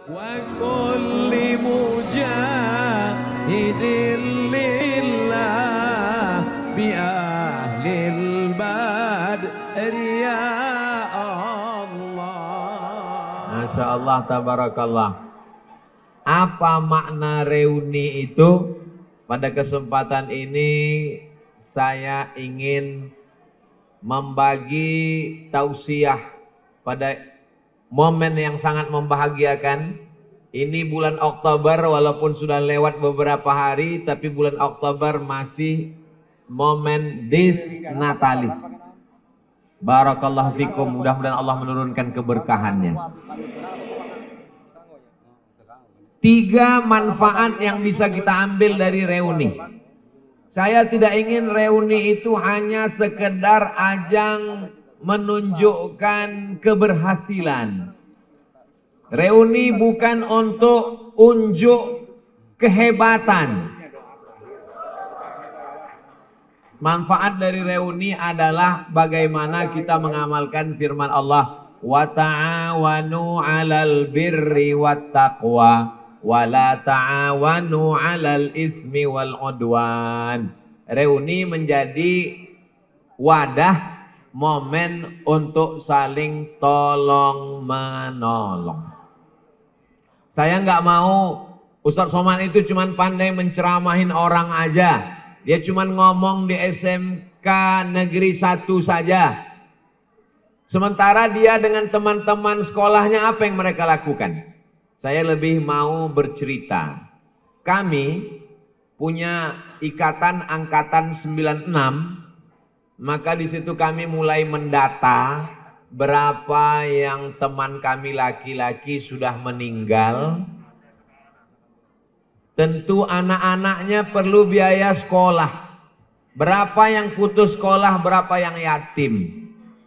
وكل مجاهد لله بأهل البدر يا الله. Masya Allah, tabarakallah. Apa makna reuni itu? Pada kesempatan ini saya ingin membagi tausiah pada momen yang sangat membahagiakan. Ini bulan Oktober, walaupun sudah lewat beberapa hari, tapi bulan Oktober masih momen disnatalis. Barakallahu fikum, mudah-mudahan Allah menurunkan keberkahannya. 3 manfaat yang bisa kita ambil dari reuni. Saya tidak ingin reuni itu hanya sekedar ajang menunjukkan keberhasilan. Reuni bukan untuk unjuk kehebatan. Manfaat dari reuni adalah bagaimana kita mengamalkan firman Allah, wa ta'awanu 'alal birri wat taqwa wa la ta'awanu 'alal ismi wal 'udwan. Reuni menjadi wadah, momen untuk saling tolong menolong. Saya nggak mau Ustadz Somad itu cuman pandai menceramahin orang aja. Dia cuman ngomong di SMK Negeri 1 saja. Sementara dia dengan teman-teman sekolahnya apa yang mereka lakukan? Saya lebih mau bercerita. Kami punya ikatan angkatan 96, maka di situ kami mulai mendata berapa yang teman kami laki-laki sudah meninggal. Tentu anak-anaknya perlu biaya sekolah. Berapa yang putus sekolah, berapa yang yatim.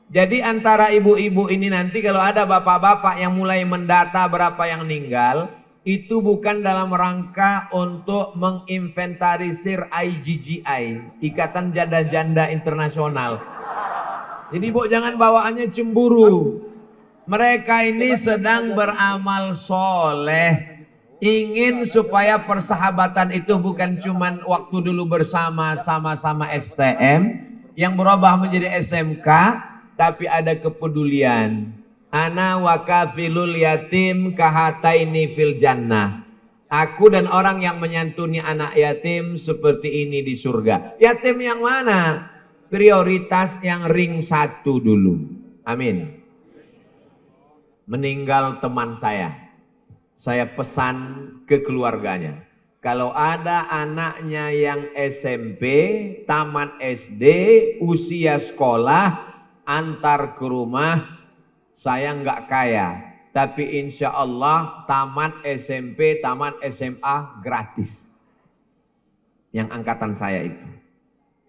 Jadi antara ibu-ibu ini nanti kalau ada bapak-bapak yang mulai mendata berapa yang meninggal, itu bukan dalam rangka untuk menginventarisir IGGI, Ikatan Janda-Janda Internasional. Jadi bu, jangan bawaannya cemburu. Mereka ini sedang beramal soleh. Ingin supaya persahabatan itu bukan cuman waktu dulu bersama sama-sama STM yang berubah menjadi SMK, tapi ada kepedulian. Ana wa kafilul yatim kahataini fil jannah. Aku dan orang yang menyantuni anak yatim seperti ini di surga. Yatim yang mana? Prioritas yang ring 1 dulu. Amin. Meninggal teman saya pesan ke keluarganya. Kalau ada anaknya yang SMP, tamat SD, usia sekolah, antar ke rumah. Saya nggak kaya, tapi insya Allah tamat SMP, tamat SMA gratis. Yang angkatan saya itu.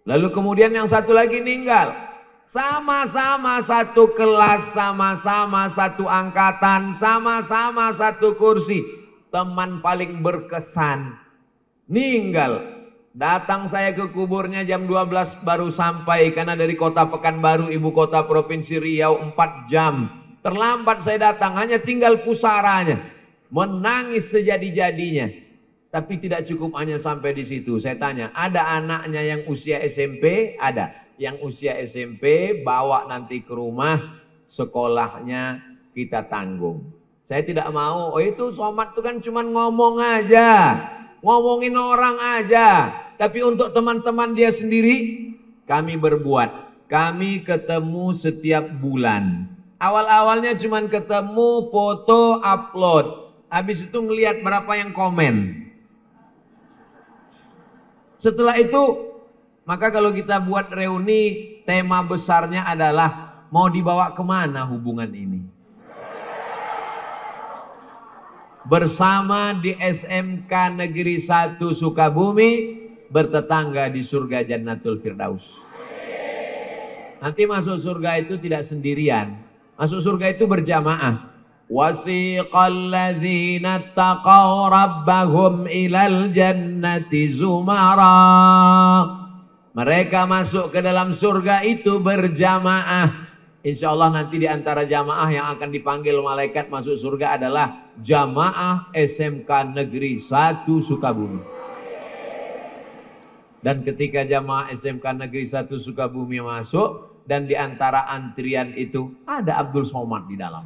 Lalu kemudian yang satu lagi meninggal. Sama-sama satu kelas, sama-sama satu angkatan, sama-sama satu kursi. Teman paling berkesan meninggal. Datang saya ke kuburnya jam 12 baru sampai, karena dari kota Pekanbaru, ibu kota provinsi Riau, 4 jam. Terlambat saya datang, hanya tinggal pusaranya. Menangis sejadi-jadinya. Tapi tidak cukup hanya sampai di situ. Saya tanya, ada anaknya yang usia SMP? Ada. Yang usia SMP bawa nanti ke rumah, sekolahnya kita tanggung. Saya tidak mau, oh itu Somad itu kan cuma ngomong aja, ngomongin orang aja. Tapi untuk teman-teman dia sendiri, kami berbuat. Kami ketemu setiap bulan. Awal-awalnya cuma ketemu, foto, upload. Habis itu ngelihat berapa yang komen. Setelah itu, maka kalau kita buat reuni, tema besarnya adalah mau dibawa kemana hubungan ini. Bersama di SMK Negeri 1 Sukabumi, bertetangga di surga Jannatul Firdaus. Nanti masuk surga itu tidak sendirian. Masuk surga itu berjamaah. Wasiqal ladzina taqaw rabbahum ilal jannati zumara. Mereka masuk ke dalam surga itu berjamaah. Insya Allah nanti di antara jamaah yang akan dipanggil malaikat masuk surga adalah jamaah SMK Negeri 1 Sukabumi. Dan ketika jamaah SMK Negeri 1 Sukabumi masuk, dan di antara antrian itu ada Abdul Somad di dalam.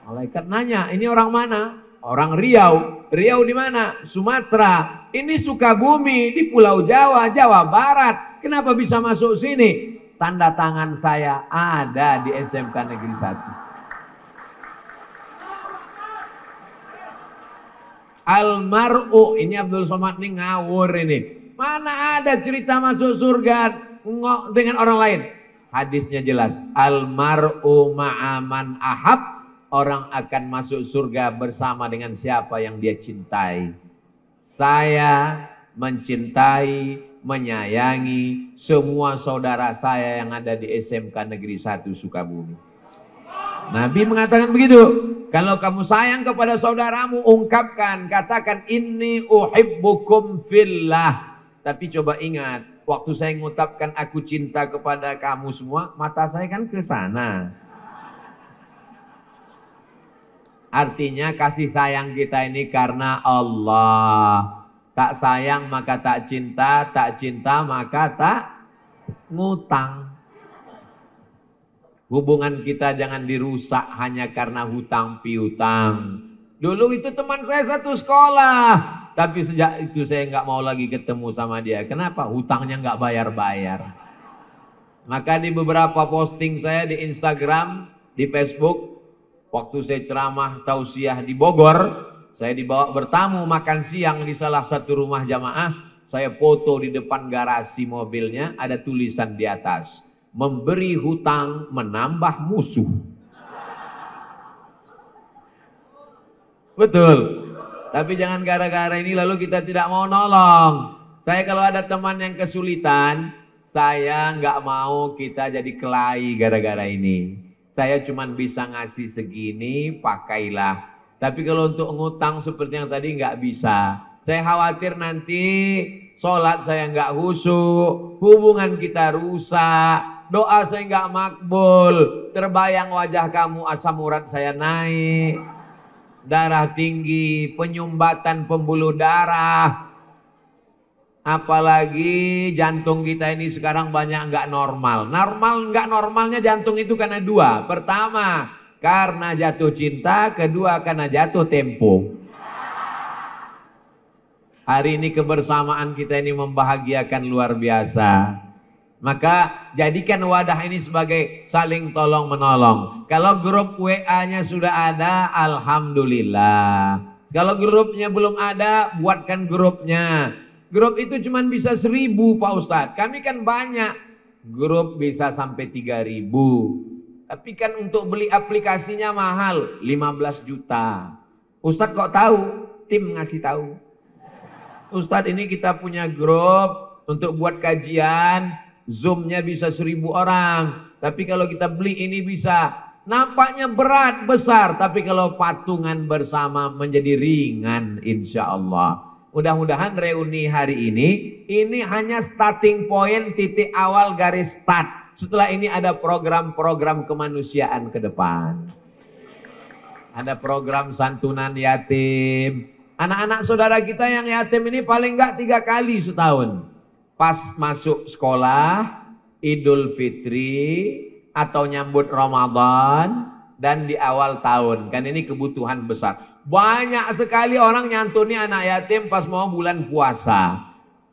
Malaikat nanya, ini orang mana? Orang Riau. Riau di mana? Sumatera. Ini Sukabumi di Pulau Jawa, Jawa Barat. Kenapa bisa masuk sini? Tanda tangan saya ada di SMK Negeri 1. Almar'u, ini Abdul Somad ini ngawur ini. Mana ada cerita masuk surga dengan orang lain? Hadisnya jelas. Almar'u ma'aman ahab. Orang akan masuk surga bersama dengan siapa yang dia cintai. Saya mencintai, menyayangi semua saudara saya yang ada di SMK Negeri 1 Sukabumi. Nabi mengatakan begitu. Kalau kamu sayang kepada saudaramu, ungkapkan, katakan inni uhibbukum fillah. Tapi coba ingat, waktu saya mengucapkan aku cinta kepada kamu semua, mata saya kan ke sana. Artinya kasih sayang kita ini karena Allah. Tak sayang maka tak cinta maka tak ngutang. Hubungan kita jangan dirusak hanya karena hutang piutang. Dulu itu teman saya satu sekolah, tapi sejak itu saya nggak mau lagi ketemu sama dia. Kenapa? Hutangnya nggak bayar-bayar. Maka di beberapa posting saya di Instagram, di Facebook, waktu saya ceramah tausiah di Bogor, saya dibawa bertamu makan siang di salah satu rumah jamaah. Saya foto di depan garasi mobilnya, ada tulisan di atas, memberi hutang menambah musuh. Betul. Tapi jangan gara-gara ini lalu kita tidak mau nolong. Saya kalau ada teman yang kesulitan, saya nggak mau kita jadi kelahi gara-gara ini. Saya cuma bisa ngasih segini, pakailah. Tapi kalau untuk ngutang seperti yang tadi nggak bisa. Saya khawatir nanti sholat saya nggak khusyuk, hubungan kita rusak, doa saya nggak makbul, terbayang wajah kamu asam urat saya naik, darah tinggi, penyumbatan pembuluh darah. Apalagi jantung kita ini sekarang banyak nggak normal. Nggak normalnya jantung itu karena dua. Pertama, karena jatuh cinta. Kedua, karena jatuh tempo. Hari ini kebersamaan kita ini membahagiakan luar biasa. Maka jadikan wadah ini sebagai saling tolong menolong. Kalau grup WA-nya sudah ada, alhamdulillah. Kalau grupnya belum ada, buatkan grupnya. Grup itu cuma bisa 1000 Pak Ustadz. Kami kan banyak. Grup bisa sampai 3000. Tapi kan untuk beli aplikasinya mahal. 15 juta. Ustadz kok tahu? Tim ngasih tahu. Ustadz ini kita punya grup untuk buat kajian. Zoom-nya bisa 1000 orang. Tapi kalau kita beli ini bisa. Nampaknya berat, besar. Tapi kalau patungan bersama menjadi ringan insya Allah. Mudah-mudahan reuni hari ini hanya starting point, titik awal garis start. Setelah ini ada program-program kemanusiaan ke depan. Ada program santunan yatim. Anak-anak saudara kita yang yatim ini paling enggak 3 kali setahun. Pas masuk sekolah, Idul Fitri, atau nyambut Ramadan, dan di awal tahun. Kan ini kebutuhan besar. Banyak sekali orang nyantuni anak yatim pas mau bulan puasa.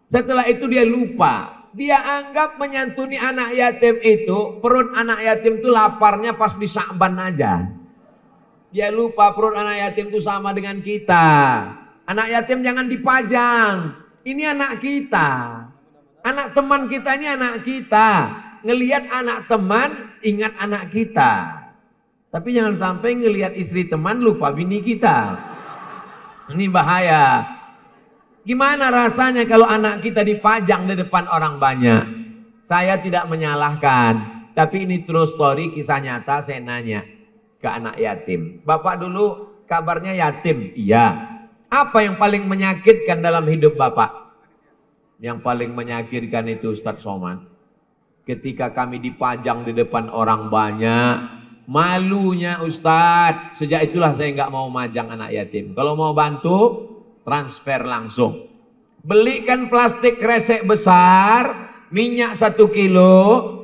Setelah itu dia lupa. Dia anggap menyantuni anak yatim itu, perut anak yatim itu laparnya pas di Sya'ban aja. Dia lupa perut anak yatim itu sama dengan kita. Anak yatim jangan dipajang. Ini anak kita. Anak teman kita ini anak kita. Ngelihat anak teman, ingat anak kita. Tapi jangan sampai ngelihat istri teman lupa bini kita. Ini bahaya. Gimana rasanya kalau anak kita dipajang di depan orang banyak? Saya tidak menyalahkan. Tapi ini true story, kisah nyata. Saya nanya ke anak yatim. Bapak dulu kabarnya yatim? Iya. Apa yang paling menyakitkan dalam hidup Bapak? Yang paling menyakitkan itu Ustadz Somad. ketika kami dipajang di depan orang banyak, malunya Ustadz. Sejak itulah saya nggak mau majang anak yatim. Kalau mau bantu, transfer langsung. Belikan plastik kresek besar, minyak 1 kilo,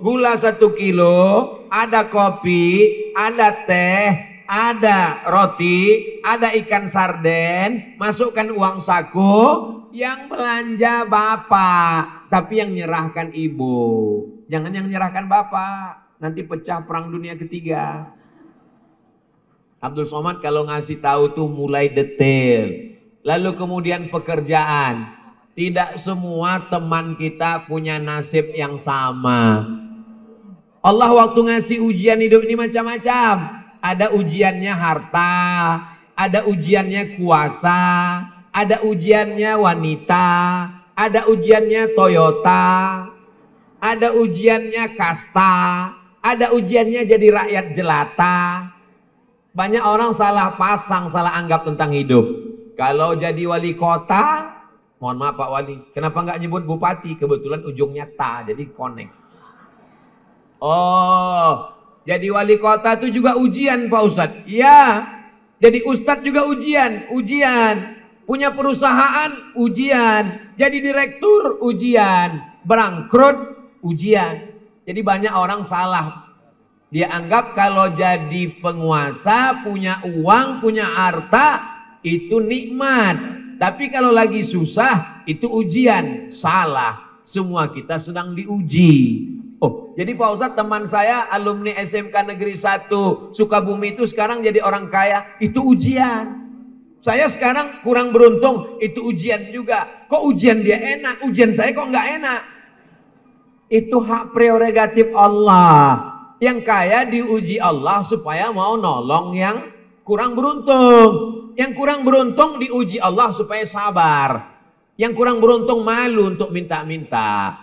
gula 1 kilo, ada kopi, ada teh, ada roti, ada ikan sarden, masukkan uang saku, yang belanja bapak, tapi yang nyerahkan ibu. Jangan yang nyerahkan bapak, nanti pecah perang dunia ketiga. Abdul Somad kalau ngasih tahu tuh mulai detail. Lalu kemudian pekerjaan. Tidak semua teman kita punya nasib yang sama. Allah waktu ngasih ujian hidup ini macam-macam. Ada ujiannya harta, ada ujiannya kuasa, ada ujiannya wanita, ada ujiannya Toyota, ada ujiannya kasta, ada ujiannya jadi rakyat jelata. Banyak orang salah pasang, salah anggap tentang hidup. Kalau jadi wali kota, mohon maaf Pak Wali, kenapa nggak nyebut bupati? Kebetulan ujungnya ta, jadi connect. Oh, jadi wali kota itu juga ujian Pak Ustadz. Iya, jadi ustadz juga ujian. Punya perusahaan, ujian. Jadi direktur, ujian. Bangkrut, ujian. Jadi banyak orang salah. Dia anggap kalau jadi penguasa, punya uang, punya harta, itu nikmat. Tapi kalau lagi susah, itu ujian. Salah. Semua kita sedang diuji. Oh, jadi Pak Ustadz, teman saya alumni SMK Negeri 1 Sukabumi itu sekarang jadi orang kaya. Itu ujian. Saya sekarang kurang beruntung. Itu ujian juga. Kok ujian dia enak? Ujian saya kok nggak enak? Itu hak prerogatif Allah. Yang kaya diuji Allah supaya mau nolong yang kurang beruntung. Yang kurang beruntung diuji Allah supaya sabar. Yang kurang beruntung malu untuk minta-minta.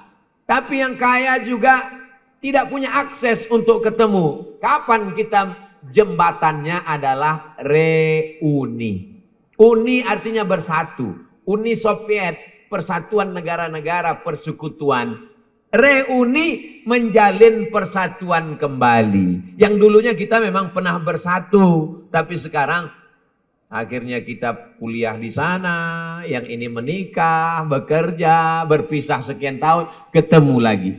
Tapi yang kaya juga tidak punya akses untuk ketemu. Kapan kita jembatannya adalah reuni. Uni artinya bersatu. Uni Soviet, persatuan negara-negara persekutuan. Reuni menjalin persatuan kembali. Yang dulunya kita memang pernah bersatu, tapi sekarang akhirnya kita kuliah di sana, yang ini menikah, bekerja, berpisah sekian tahun, ketemu lagi.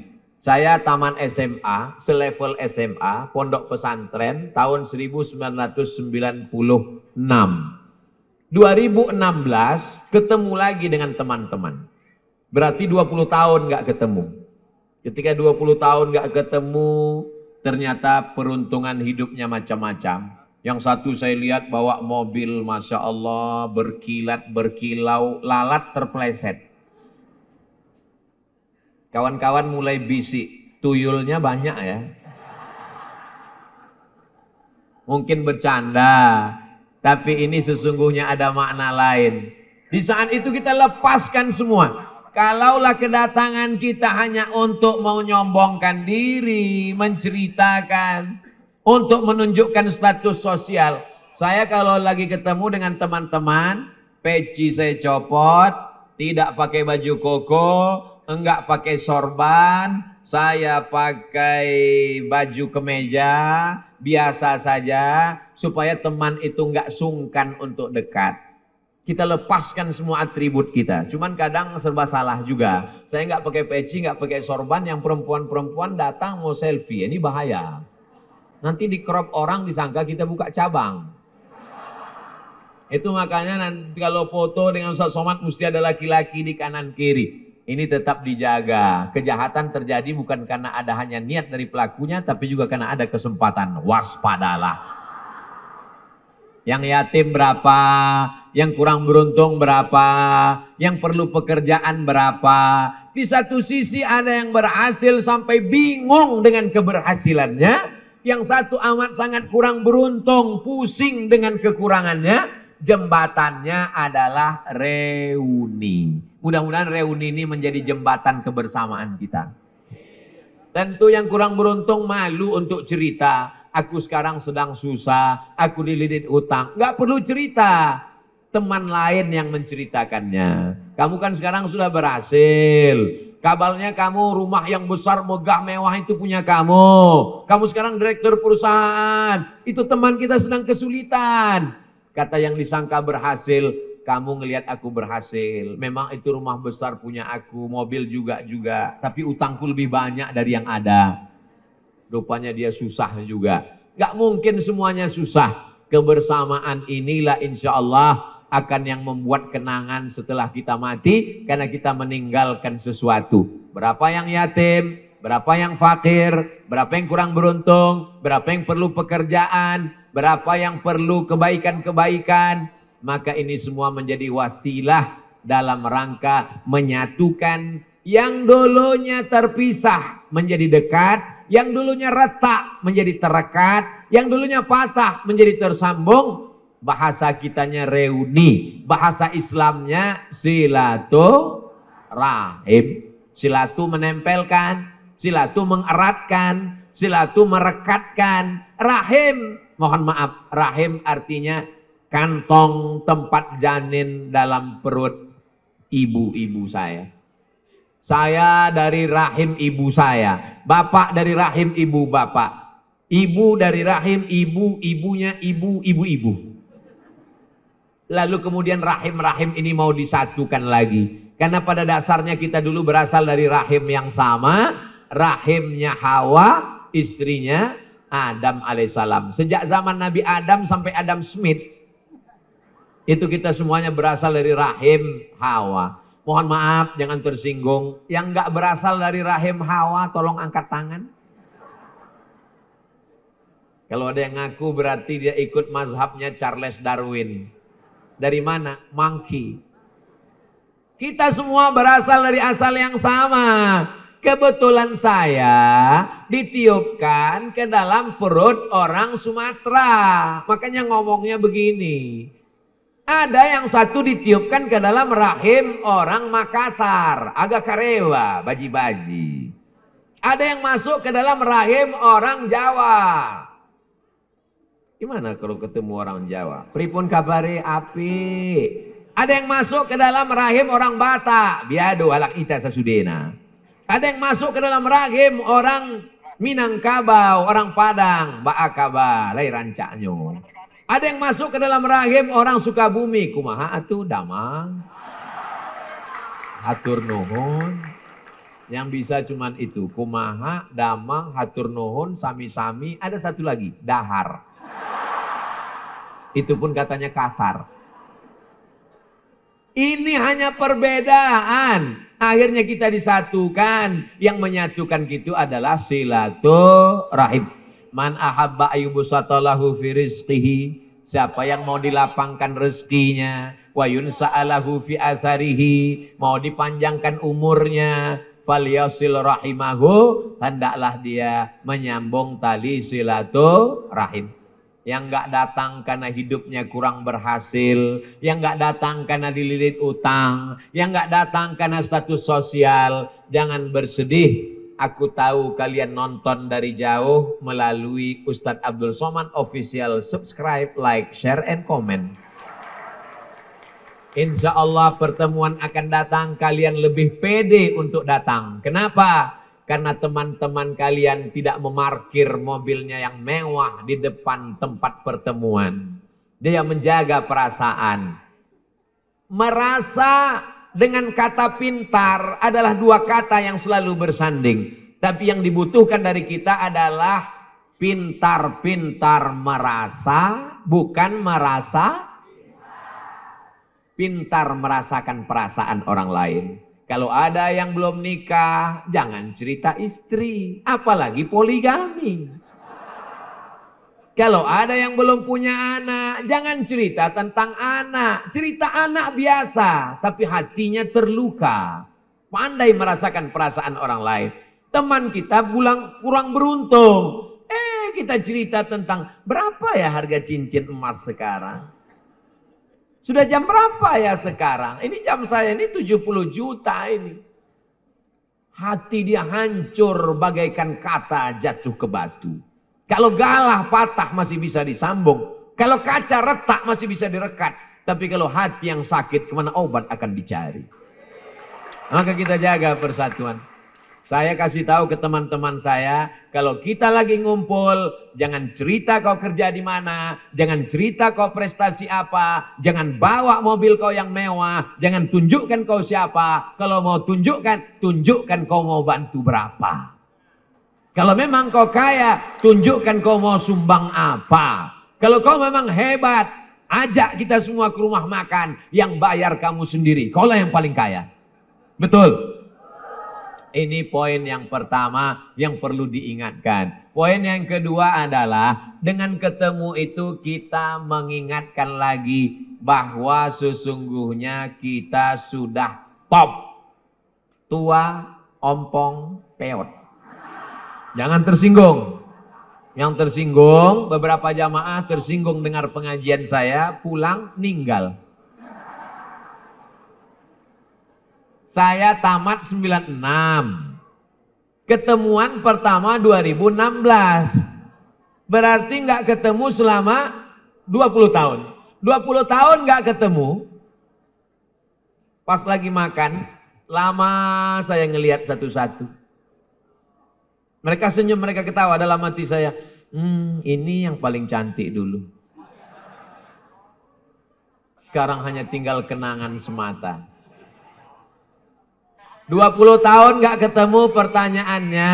Saya taman SMA, selevel SMA, pondok pesantren tahun 1996. 2016 ketemu lagi dengan teman-teman. Berarti 20 tahun nggak ketemu. Ketika 20 tahun nggak ketemu, ternyata peruntungan hidupnya macam-macam. Yang satu saya lihat bawa mobil, Masya Allah, berkilat, berkilau, lalat terpleset. Kawan-kawan mulai bisik, tuyulnya banyak ya. Mungkin bercanda, tapi ini sesungguhnya ada makna lain. Di saat itu kita lepaskan semua. Kalaulah kedatangan kita hanya untuk menyombongkan diri, menceritakan, untuk menunjukkan status sosial. Saya kalau lagi ketemu dengan teman-teman, peci saya copot, tidak pakai baju koko, enggak pakai sorban, saya pakai baju kemeja, biasa saja, supaya teman itu enggak sungkan untuk dekat. Kita lepaskan semua atribut kita. Cuman kadang serba salah juga. Saya nggak pakai peci, nggak pakai sorban, yang perempuan-perempuan datang mau selfie. Ini bahaya. Nanti di crop orang disangka kita buka cabang. Itu makanya nanti kalau foto dengan Ustaz Somad mesti ada laki-laki di kanan kiri. Ini tetap dijaga. Kejahatan terjadi bukan karena ada hanya niat dari pelakunya, tapi juga karena ada kesempatan. Waspadalah. Yang yatim berapa, yang kurang beruntung berapa, yang perlu pekerjaan berapa. Di satu sisi ada yang berhasil sampai bingung dengan keberhasilannya, yang satu amat sangat kurang beruntung, pusing dengan kekurangannya. Jembatannya adalah reuni. Mudah-mudahan reuni ini menjadi jembatan kebersamaan kita. Tentu yang kurang beruntung malu untuk cerita. Aku sekarang sedang susah, aku dililit utang. Nggak perlu cerita. Teman lain yang menceritakannya. Kamu kan sekarang sudah berhasil. Kabarnya kamu rumah yang besar, megah, mewah itu punya kamu. Kamu sekarang direktur perusahaan. Itu teman kita sedang kesulitan. Kata yang disangka berhasil, kamu ngelihat aku berhasil. Memang itu rumah besar punya aku, mobil juga. Tapi utangku lebih banyak dari yang ada. Rupanya dia susah juga. Gak mungkin semuanya susah. Kebersamaan inilah insya Allah akan yang membuat kenangan setelah kita mati, karena kita meninggalkan sesuatu. Berapa yang yatim, berapa yang fakir, berapa yang kurang beruntung, berapa yang perlu pekerjaan, berapa yang perlu kebaikan-kebaikan. Maka ini semua menjadi wasilah dalam rangka menyatukan yang dulunya terpisah menjadi dekat, yang dulunya retak menjadi terekat, yang dulunya patah menjadi tersambung. Bahasa kitanya reuni, bahasa Islamnya silaturahim. Silatu menempelkan, silatu mengeratkan, silatu merekatkan. Rahim, mohon maaf, rahim artinya kantong tempat janin dalam perut ibu-ibu saya. Saya dari rahim ibu saya, bapak dari rahim ibu bapak, ibu dari rahim ibu, ibunya ibu, ibu-ibu. Lalu kemudian rahim-rahim ini mau disatukan lagi. Karena pada dasarnya kita dulu berasal dari rahim yang sama. Rahimnya Hawa, istrinya Adam alaihissalam. Sejak zaman Nabi Adam sampai Adam Smith, itu kita semuanya berasal dari rahim Hawa. Mohon maaf, jangan tersinggung. Yang nggak berasal dari rahim Hawa, tolong angkat tangan. Kalau ada yang ngaku berarti dia ikut mazhabnya Charles Darwin. Dari mana? Monkey. Kita semua berasal dari asal yang sama. Kebetulan saya ditiupkan ke dalam perut orang Sumatera. Makanya ngomongnya begini. Ada yang satu ditiupkan ke dalam rahim orang Makassar. Agak karewa, baji-baji. Ada yang masuk ke dalam rahim orang Jawa. Gimana kalau ketemu orang Jawa? Pripun kabare api? Ada yang masuk ke dalam rahim orang Batak. Biado alak ita sasudena. Ada yang masuk ke dalam rahim orang Minangkabau, orang Padang. Baakaba, lai rancaknyo. Ada yang masuk ke dalam rahim orang Sukabumi. Kumaha atuh damang. Hatur nuhun. Yang bisa cuman itu. Kumaha, damang, hatur nuhun, sami-sami. Ada satu lagi, dahar. Itu pun katanya kasar. Ini hanya perbedaan. Akhirnya kita disatukan. Yang menyatukan gitu adalah silaturahim. Man ahabba ayyubusatalahu fi rizqihi. Siapa yang mau dilapangkan rezekinya. Wa yunsa'alahu fi atharihi. Mau dipanjangkan umurnya. Falyasil rahimahu. Hendaklah dia menyambung tali silaturahim. Yang nggak datang karena hidupnya kurang berhasil, yang nggak datang karena dililit utang, yang nggak datang karena status sosial, jangan bersedih. Aku tahu kalian nonton dari jauh melalui Ustadz Abdul Somad Official. Subscribe, like, share, and comment. Insya Allah pertemuan akan datang, kalian lebih pede untuk datang. Kenapa? Karena teman-teman kalian tidak memarkir mobilnya yang mewah di depan tempat pertemuan. Dia menjaga perasaan. Merasa dengan kata pintar adalah dua kata yang selalu bersanding. Tapi yang dibutuhkan dari kita adalah pintar-pintar merasa, bukan merasa. Pintar merasakan perasaan orang lain. Kalau ada yang belum nikah, jangan cerita istri, apalagi poligami. Kalau ada yang belum punya anak, jangan cerita tentang anak. Cerita anak biasa, tapi hatinya terluka. Pandai merasakan perasaan orang lain. Teman kita kurang beruntung. Kita cerita tentang berapa ya harga cincin emas sekarang. Sudah jam berapa ya sekarang? Ini jam saya ini 70 juta ini. Hati dia hancur bagaikan kata jatuh ke batu. Kalau galah patah masih bisa disambung. Kalau kaca retak masih bisa direkat. Tapi kalau hati yang sakit, kemana obat akan dicari? Maka kita jaga persatuan. Saya kasih tahu ke teman-teman saya, kalau kita lagi ngumpul, jangan cerita kau kerja di mana, jangan cerita kau prestasi apa, jangan bawa mobil kau yang mewah, jangan tunjukkan kau siapa. Kalau mau tunjukkan kau mau bantu berapa. Kalau memang kau kaya, tunjukkan kau mau sumbang apa. Kalau kau memang hebat, ajak kita semua ke rumah makan, yang bayar kamu sendiri. Kaulah yang paling kaya. Betul. Ini poin yang pertama yang perlu diingatkan. Poin yang kedua adalah dengan ketemu itu kita mengingatkan lagi bahwa sesungguhnya kita sudah top. Tua, ompong, peot. Jangan tersinggung. Yang tersinggung, beberapa jamaah tersinggung dengar pengajian saya, pulang ninggal. Saya tamat 96. Ketemuan pertama 2016. Berarti nggak ketemu selama 20 tahun. 20 tahun nggak ketemu. Pas lagi makan, lama saya ngelihat satu-satu. Mereka senyum, mereka ketawa dalam hati saya. Ini yang paling cantik dulu. Sekarang hanya tinggal kenangan semata. 20 tahun gak ketemu, pertanyaannya,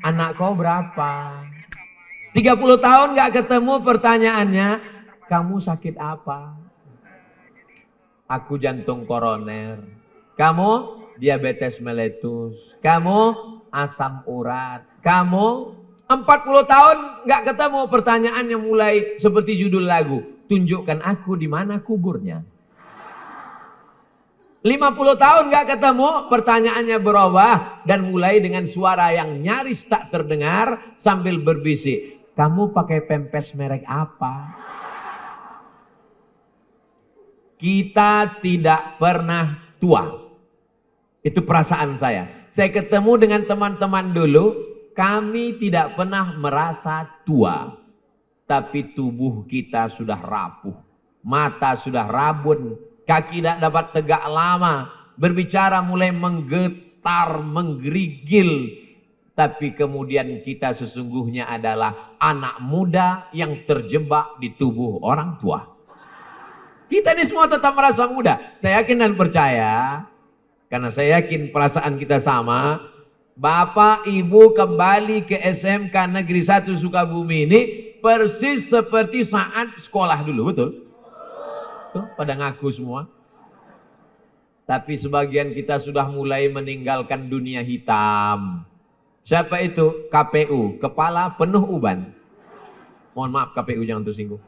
anak kau berapa? 30 tahun gak ketemu, pertanyaannya, kamu sakit apa? Aku jantung koroner. Kamu diabetes meletus. Kamu asam urat. Kamu 40 tahun gak ketemu, pertanyaannya mulai seperti judul lagu. Tunjukkan aku di mana kuburnya. 50 tahun gak ketemu, pertanyaannya berubah dan mulai dengan suara yang nyaris tak terdengar sambil berbisik. Kamu pakai pempes merek apa? Kita tidak pernah tua. Itu perasaan saya. Saya ketemu dengan teman-teman dulu, kami tidak pernah merasa tua. Tapi tubuh kita sudah rapuh, mata sudah rabun, kaki tidak dapat tegak lama, berbicara mulai menggetar, menggerigil. Tapi kemudian kita sesungguhnya adalah anak muda yang terjebak di tubuh orang tua. Kita ini semua tetap merasa muda. Saya yakin dan percaya, karena saya yakin perasaan kita sama. Bapak Ibu kembali ke SMK Negeri 1 Sukabumi ini persis seperti saat sekolah dulu, betul? Tuh, pada ngaku semua. Tapi sebagian kita sudah mulai meninggalkan dunia hitam. Siapa itu? KPU, kepala penuh uban. Mohon maaf KPU, jangan tersinggung.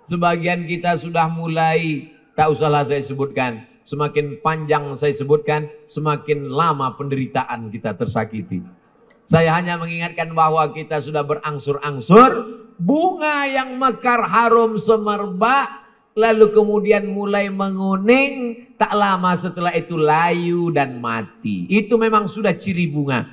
Sebagian kita sudah mulai, tak usahlah saya sebutkan. Semakin panjang saya sebutkan, semakin lama penderitaan kita tersakiti. Saya hanya mengingatkan bahwa kita sudah berangsur-angsur, bunga yang mekar harum semerbak, lalu kemudian mulai menguning, tak lama setelah itu layu dan mati. Itu memang sudah ciri bunga.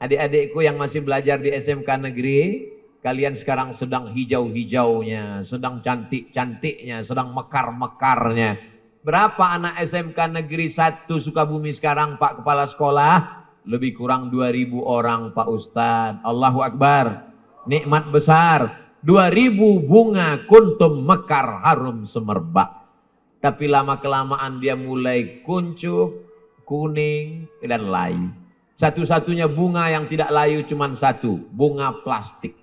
Adik-adikku yang masih belajar di SMK negeri, kalian sekarang sedang hijau-hijaunya, sedang cantik-cantiknya, sedang mekar-mekarnya. Berapa anak SMK negeri 1 Sukabumi sekarang, Pak Kepala Sekolah? Lebih kurang 2000 orang, Pak Ustadz. Allahu Akbar. Nikmat besar. 2000 bunga kuntum mekar harum semerbak. Tapi lama-kelamaan dia mulai kuncup, kuning, dan layu. Satu-satunya bunga yang tidak layu cuma satu, bunga plastik.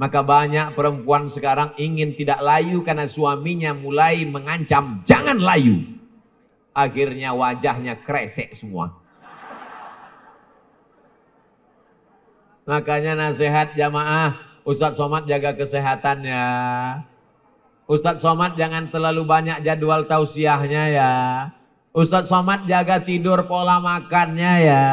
Maka banyak perempuan sekarang ingin tidak layu karena suaminya mulai mengancam, jangan layu. Akhirnya wajahnya kresek semua. Makanya nasihat jamaah, Ustadz Somad jaga kesehatannya. Ustadz Somad jangan terlalu banyak jadwal tausiahnya ya. Ustadz Somad jaga tidur pola makannya ya.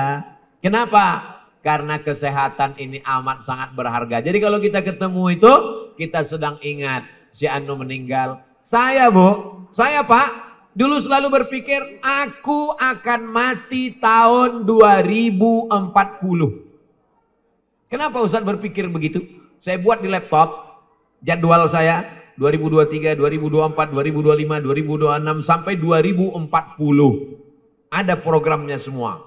Kenapa? Karena kesehatan ini amat sangat berharga. Jadi kalau kita ketemu itu, kita sedang ingat si Anu meninggal. Saya Bu, saya Pak, dulu selalu berpikir aku akan mati tahun 2040. Kenapa Ustadz berpikir begitu? Saya buat di laptop jadwal saya 2023, 2024, 2025, 2026 sampai 2040. Ada programnya semua.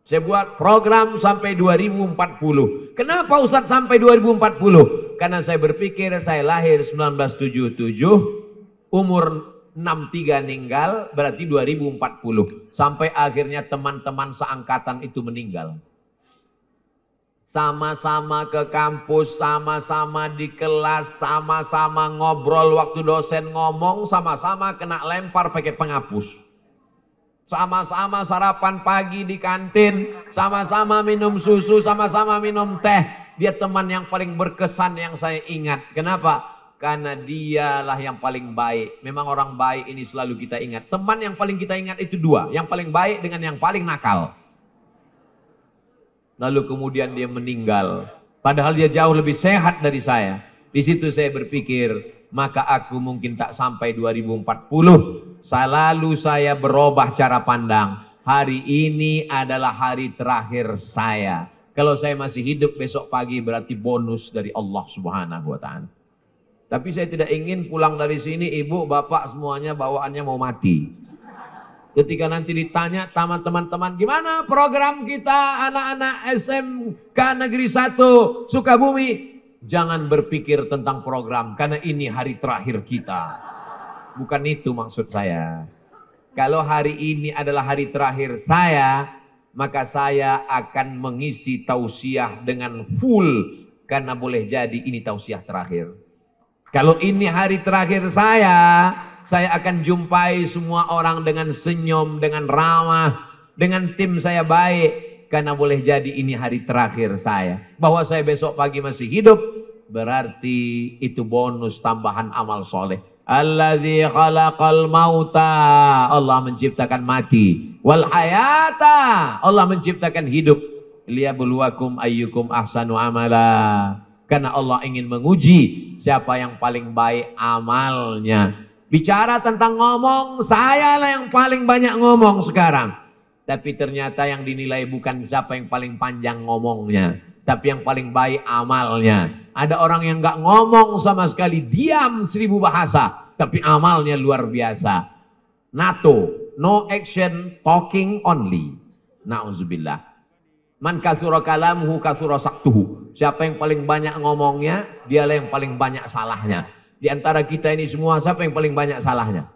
Saya buat program sampai 2040. Kenapa Ustadz sampai 2040? Karena saya berpikir saya lahir 1977, umur 63 meninggal, berarti 2040. Sampai akhirnya teman-teman seangkatan itu meninggal. Sama-sama ke kampus, sama-sama di kelas, sama-sama ngobrol waktu dosen ngomong, sama-sama kena lempar pakai penghapus. Sama-sama sarapan pagi di kantin, sama-sama minum susu, sama-sama minum teh. Dia teman yang paling berkesan yang saya ingat. Kenapa? Karena dialah yang paling baik. Memang orang baik ini selalu kita ingat. Teman yang paling kita ingat itu dua. Yang paling baik dengan yang paling nakal. Lalu kemudian dia meninggal. Padahal dia jauh lebih sehat dari saya. Di situ saya berpikir, maka aku mungkin tak sampai 2040. Lalu saya berubah cara pandang. Hari ini adalah hari terakhir saya. Kalau saya masih hidup besok pagi berarti bonus dari Allah Subhanahu wa Ta'ala. Tapi saya tidak ingin pulang dari sini, ibu, bapak semuanya bawaannya mau mati. Ketika nanti ditanya teman-teman, gimana program kita anak-anak SMK Negeri 1 Sukabumi? Jangan berpikir tentang program, karena ini hari terakhir kita. Bukan itu maksud saya. Kalau hari ini adalah hari terakhir saya, maka saya akan mengisi tausiah dengan full, karena boleh jadi ini tausiah terakhir. Kalau ini hari terakhir saya akan jumpai semua orang dengan senyum, dengan ramah, dengan tim saya baik, karena boleh jadi ini hari terakhir saya. Bahwa saya besok pagi masih hidup, berarti itu bonus tambahan amal soleh. Alladzi khalaqal mauta, Allah menciptakan mati, wal hayata, Allah menciptakan hidup, liyabluwakum ayyukum ahsanu amala, karena Allah ingin menguji siapa yang paling baik amalnya. Bicara tentang ngomong, saya lah yang paling banyak ngomong sekarang. Tapi ternyata yang dinilai bukan siapa yang paling panjang ngomongnya, tapi yang paling baik amalnya. Ada orang yang nggak ngomong sama sekali, diam 1000 bahasa, tapi amalnya luar biasa. NATO, no action, talking only. Na'udzubillah. Man katsura kalamuhu katsura saktuhu. Siapa yang paling banyak ngomongnya, dialah yang paling banyak salahnya. Di antara kita ini semua, siapa yang paling banyak salahnya?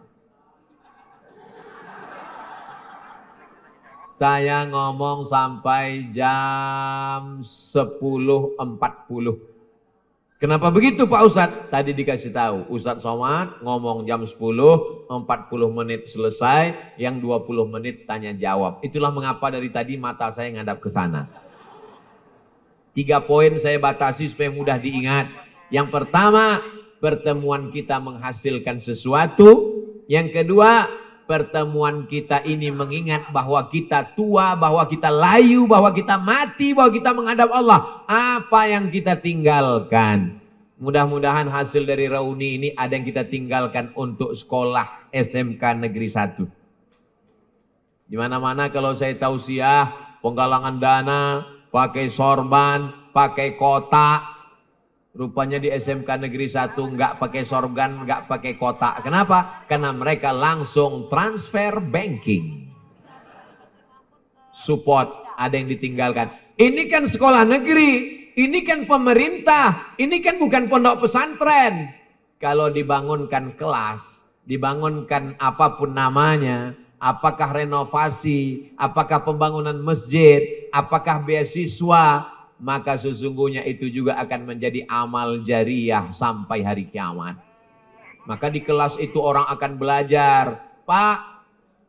Saya ngomong sampai jam 10.40. Kenapa begitu Pak Ustadz? Tadi dikasih tahu, Ustadz Somad ngomong jam 10, 40 menit selesai, yang 20 menit tanya jawab. Itulah mengapa dari tadi mata saya ngadap ke sana. 3 poin saya batasi supaya mudah diingat. Yang pertama, pertemuan kita menghasilkan sesuatu. Yang kedua, pertemuan kita ini mengingat bahwa kita tua, bahwa kita layu, bahwa kita mati, bahwa kita menghadap Allah. Apa yang kita tinggalkan? Mudah-mudahan hasil dari reuni ini ada yang kita tinggalkan untuk sekolah SMK Negeri 1. Di mana-mana kalau saya tausiah, penggalangan dana, pakai sorban, pakai kotak. Rupanya di SMK Negeri 1 nggak pakai sorban, nggak pakai kotak. Kenapa? Karena mereka langsung transfer banking. Support, ada yang ditinggalkan. Ini kan sekolah negeri, ini kan pemerintah, ini kan bukan pondok pesantren. Kalau dibangunkan kelas, dibangunkan apapun namanya, apakah renovasi, apakah pembangunan masjid, apakah beasiswa, maka sesungguhnya itu juga akan menjadi amal jariah sampai hari kiamat. Maka di kelas itu orang akan belajar. Pak,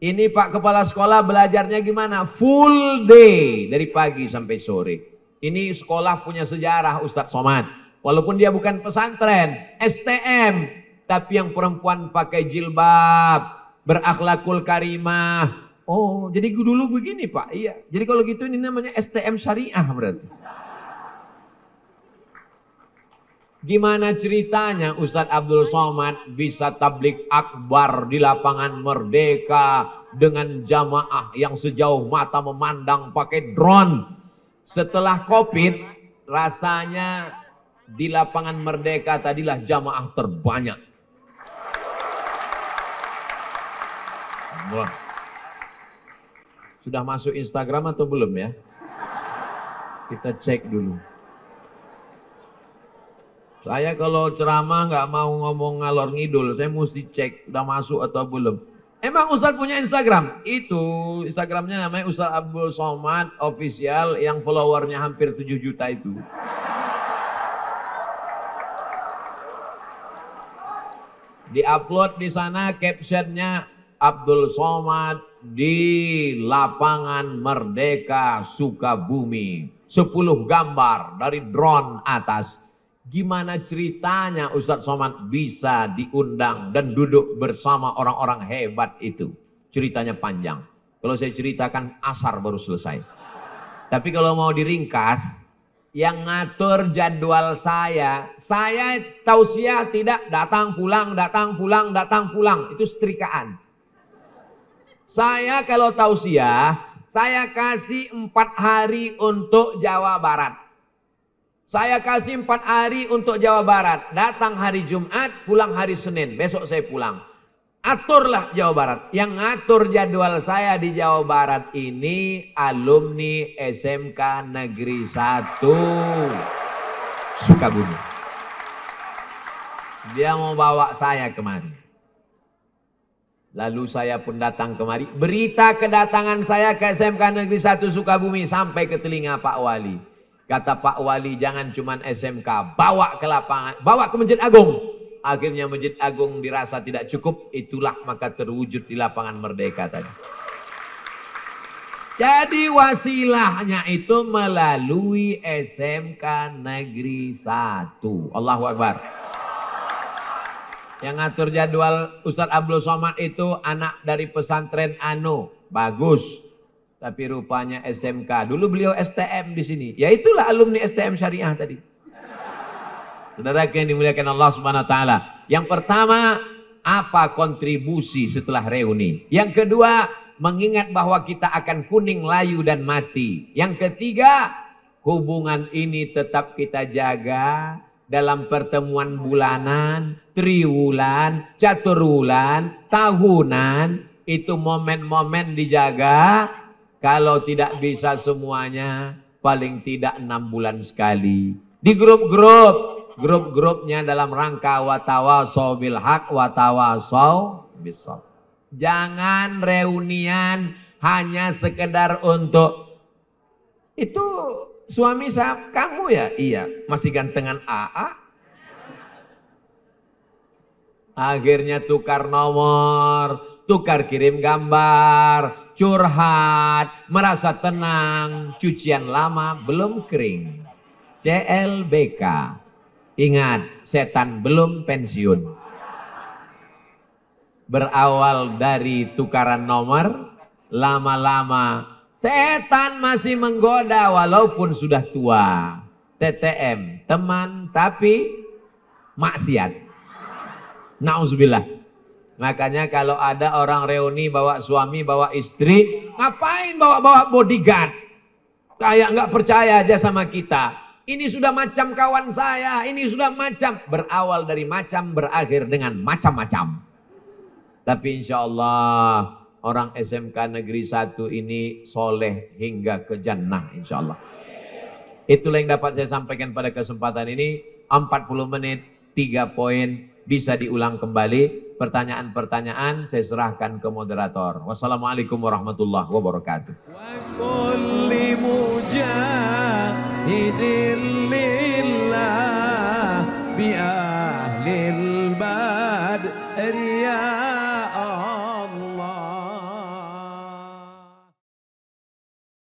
ini Pak Kepala Sekolah belajarnya gimana? Full day, dari pagi sampai sore. Ini sekolah punya sejarah Ustadz Somad. Walaupun dia bukan pesantren, STM. Tapi yang perempuan pakai jilbab, berakhlakul karimah. Oh, jadi dulu begini Pak. Iya. Jadi kalau gitu ini namanya STM syariah berarti. Gimana ceritanya Ustadz Abdul Somad bisa tablik akbar di lapangan Merdeka dengan jamaah yang sejauh mata memandang pakai drone. Setelah Covid, rasanya di lapangan Merdeka tadilah jamaah terbanyak. Wah. Sudah masuk Instagram atau belum ya? Kita cek dulu. Saya kalau ceramah nggak mau ngomong ngalor ngidul, saya mesti cek udah masuk atau belum. Emang Ustaz punya Instagram? Itu Instagramnya namanya Ustaz Abdul Somad Official yang followernya hampir 7 juta itu. Di-upload di sana captionnya Abdul Somad di lapangan Merdeka Sukabumi. 10 gambar dari drone atas. Gimana ceritanya Ustadz Somad bisa diundang dan duduk bersama orang-orang hebat itu? Ceritanya panjang. Kalau saya ceritakan asar baru selesai. Tapi kalau mau diringkas, yang ngatur jadwal saya tausiah tidak datang pulang, datang pulang, datang pulang. Itu setrikaan. Saya kalau tausiah, saya kasih 4 hari untuk Jawa Barat. Saya kasih 4 hari untuk Jawa Barat. Datang hari Jumat, pulang hari Senin. Besok saya pulang. Aturlah Jawa Barat. Yang ngatur jadwal saya di Jawa Barat ini alumni SMK Negeri 1 Sukabumi. Dia mau bawa saya kemari. Lalu saya pun datang kemari. Berita kedatangan saya ke SMK Negeri 1 Sukabumi sampai ke telinga Pak Wali. Kata Pak Wali, jangan cuma SMK, bawa ke lapangan, bawa ke Masjid Agung. Akhirnya Masjid Agung dirasa tidak cukup, itulah maka terwujud di lapangan Merdeka tadi. Jadi wasilahnya itu melalui SMK Negeri 1. Allahu Akbar. Yang ngatur jadwal Ustadz Abdul Somad itu anak dari pesantren Anu. Bagus. Tapi rupanya SMK. Dulu beliau STM di sini. Ya itulah alumni STM Syariah tadi. Saudara yang dimuliakan Allah Subhanahu wa taala. Yang pertama, apa kontribusi setelah reuni? Yang kedua, mengingat bahwa kita akan kuning, layu dan mati. Yang ketiga, hubungan ini tetap kita jaga dalam pertemuan bulanan, triwulan, caturwulan, tahunan. Itu momen-momen dijaga. Kalau tidak bisa semuanya, paling tidak 6 bulan sekali. Di grup-grupnya dalam rangka watawasau bil haq, watawasau bis-sabr. Jangan reunian hanya sekedar untuk itu suami saya, kamu ya? Iya, masih gantengan AA. Akhirnya tukar nomor, tukar kirim gambar, curhat, merasa tenang, cucian lama belum kering. CLBK. Ingat, setan belum pensiun. Berawal dari tukaran nomor, lama-lama setan masih menggoda walaupun sudah tua. TTM, teman tapi maksiat. Nauzubillah. Makanya kalau ada orang reuni bawa suami, bawa istri, ngapain bawa-bawa bodyguard? Kayak nggak percaya aja sama kita. Ini sudah macam kawan saya, ini sudah macam. Berawal dari macam, berakhir dengan macam-macam. Tapi insya Allah orang SMK Negeri 1 ini soleh hingga ke jannah insya Allah. Itulah yang dapat saya sampaikan pada kesempatan ini. 40 menit, 3 poin, bisa diulang kembali. Pertanyaan-pertanyaan saya serahkan ke moderator. Wassalamualaikum warahmatullahi wabarakatuh.